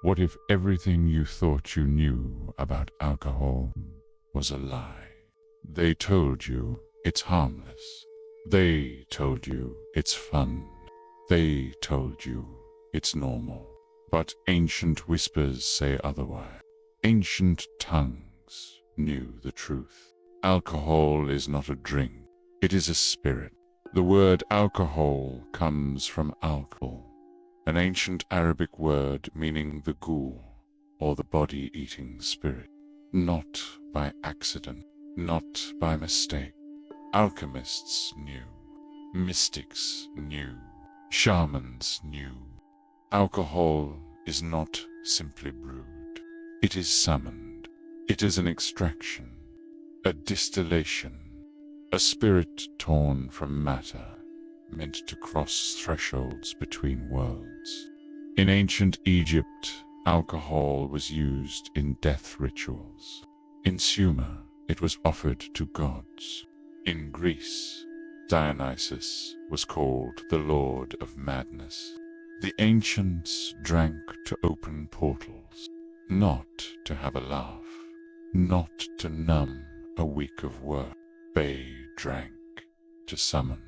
What if everything you thought you knew about alcohol was a lie? They told you it's harmless. They told you it's fun. They told you it's normal. But ancient whispers say otherwise. Ancient tongues knew the truth. Alcohol is not a drink. It is a spirit. The word alcohol comes from alcohol, an ancient Arabic word meaning the ghoul, or the body-eating spirit. Not by accident, not by mistake. Alchemists knew. Mystics knew. Shamans knew. Alcohol is not simply brewed. It is summoned. It is an extraction, a distillation, a spirit torn from matter, meant to cross thresholds between worlds. In ancient Egypt, alcohol was used in death rituals. In Sumer, it was offered to gods. In Greece, Dionysus was called the Lord of Madness. The ancients drank to open portals, not to have a laugh, not to numb a week of work. They drank to summon,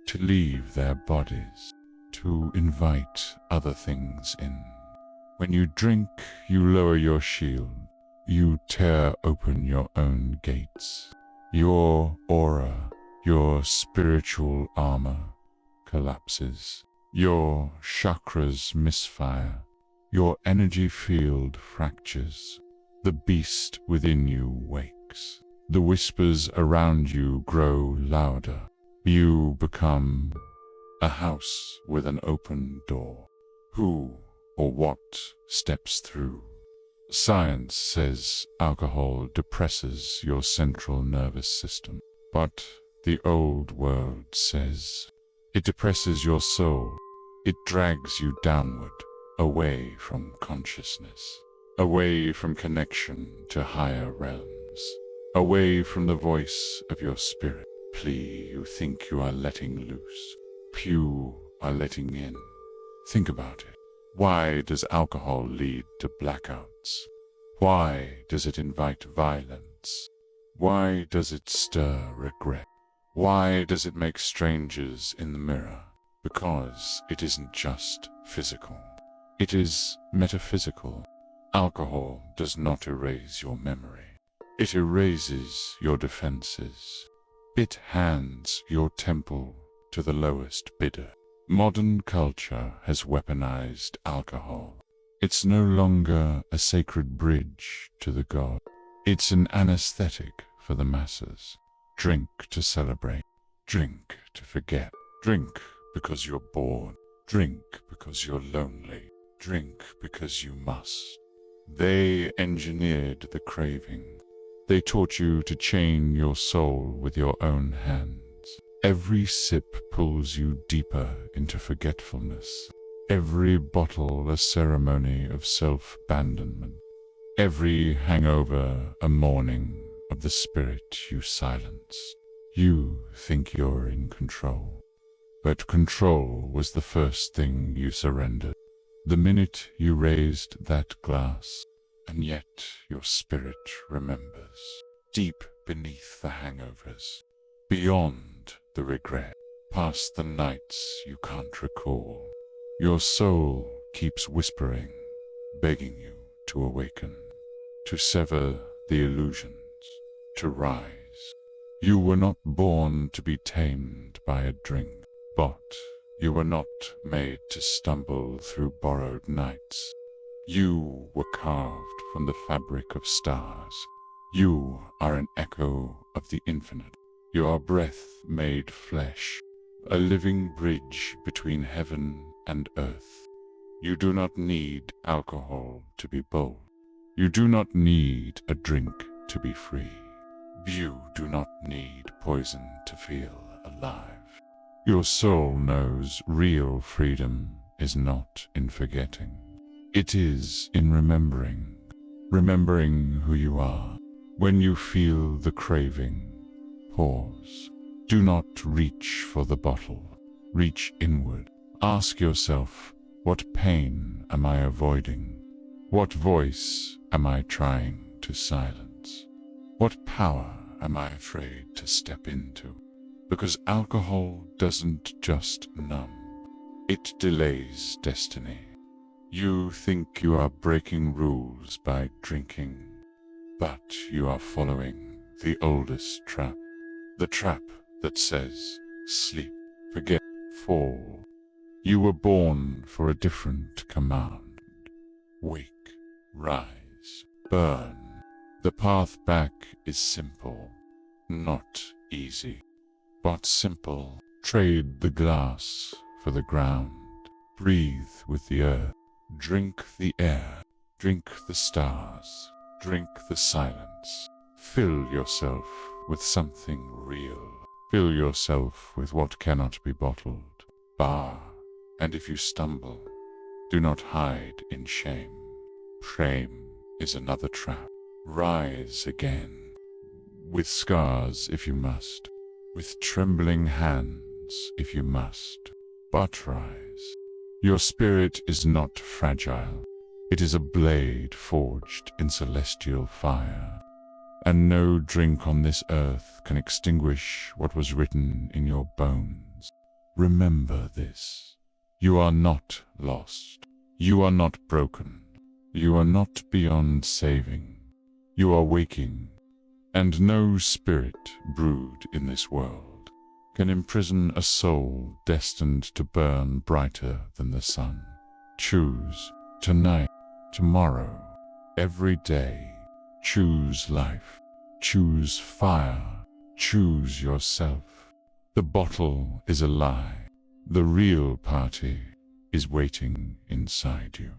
to leave their bodies, to invite other things in. When you drink, you lower your shield. You tear open your own gates. Your aura, your spiritual armor, collapses. Your chakras misfire. Your energy field fractures. The beast within you wakes. The whispers around you grow louder. You become a house with an open door. Who or what steps through? Science says alcohol depresses your central nervous system, but the old world says it depresses your soul. It drags you downward, away from consciousness, away from connection to higher realms, away from the voice of your spirit. Plea you think you are letting loose. Pew are letting in. Think about it. Why does alcohol lead to blackouts? Why does it invite violence? Why does it stir regret? Why does it make strangers in the mirror? Because it isn't just physical. It is metaphysical. Alcohol does not erase your memory. It erases your defenses. It hands your temple to the lowest bidder. Modern culture has weaponized alcohol. It's no longer a sacred bridge to the god. It's an anesthetic for the masses. Drink to celebrate. Drink to forget. Drink because you're bored. Drink because you're lonely. Drink because you must. They engineered the craving. They taught you to chain your soul with your own hands. Every sip pulls you deeper into forgetfulness. Every bottle a ceremony of self-abandonment. Every hangover a mourning of the spirit you silenced. You think you're in control. But control was the first thing you surrendered. The minute you raised that glass, and yet your spirit remembers. Deep beneath the hangovers, beyond the regret, past the nights you can't recall, your soul keeps whispering, begging you to awaken, to sever the illusions, to rise. You were not born to be tamed by a drink, but you were not made to stumble through borrowed nights. You were carved from the fabric of stars. You are an echo of the infinite. Your breath made flesh, a living bridge between heaven and earth. You do not need alcohol to be bold. You do not need a drink to be free. You do not need poison to feel alive. Your soul knows real freedom is not in forgetting. It is in remembering. Remembering who you are. When you feel the craving, pause. Do not reach for the bottle. Reach inward. Ask yourself, what pain am I avoiding? What voice am I trying to silence? What power am I afraid to step into? Because alcohol doesn't just numb, it delays destiny. You think you are breaking rules by drinking, but you are following the oldest trap. The trap that says, sleep, forget, fall. You were born for a different command. Wake, rise, burn. The path back is simple, not easy, but simple. Trade the glass for the ground. Breathe with the earth. Drink the air. Drink the stars. Drink the silence. Fill yourself with something real. Fill yourself with what cannot be bottled. And if you stumble, do not hide in shame. Shame is another trap. Rise again, with scars if you must, with trembling hands if you must, but rise. Your spirit is not fragile. It is a blade forged in celestial fire, and no drink on this earth can extinguish what was written in your bones. Remember this. You are not lost. You are not broken. You are not beyond saving. You are waking, and no spirit brewed in this world can imprison a soul destined to burn brighter than the sun. Choose tonight, tomorrow, every day. Choose life. Choose fire. Choose yourself. The bottle is a lie. The real party is waiting inside you.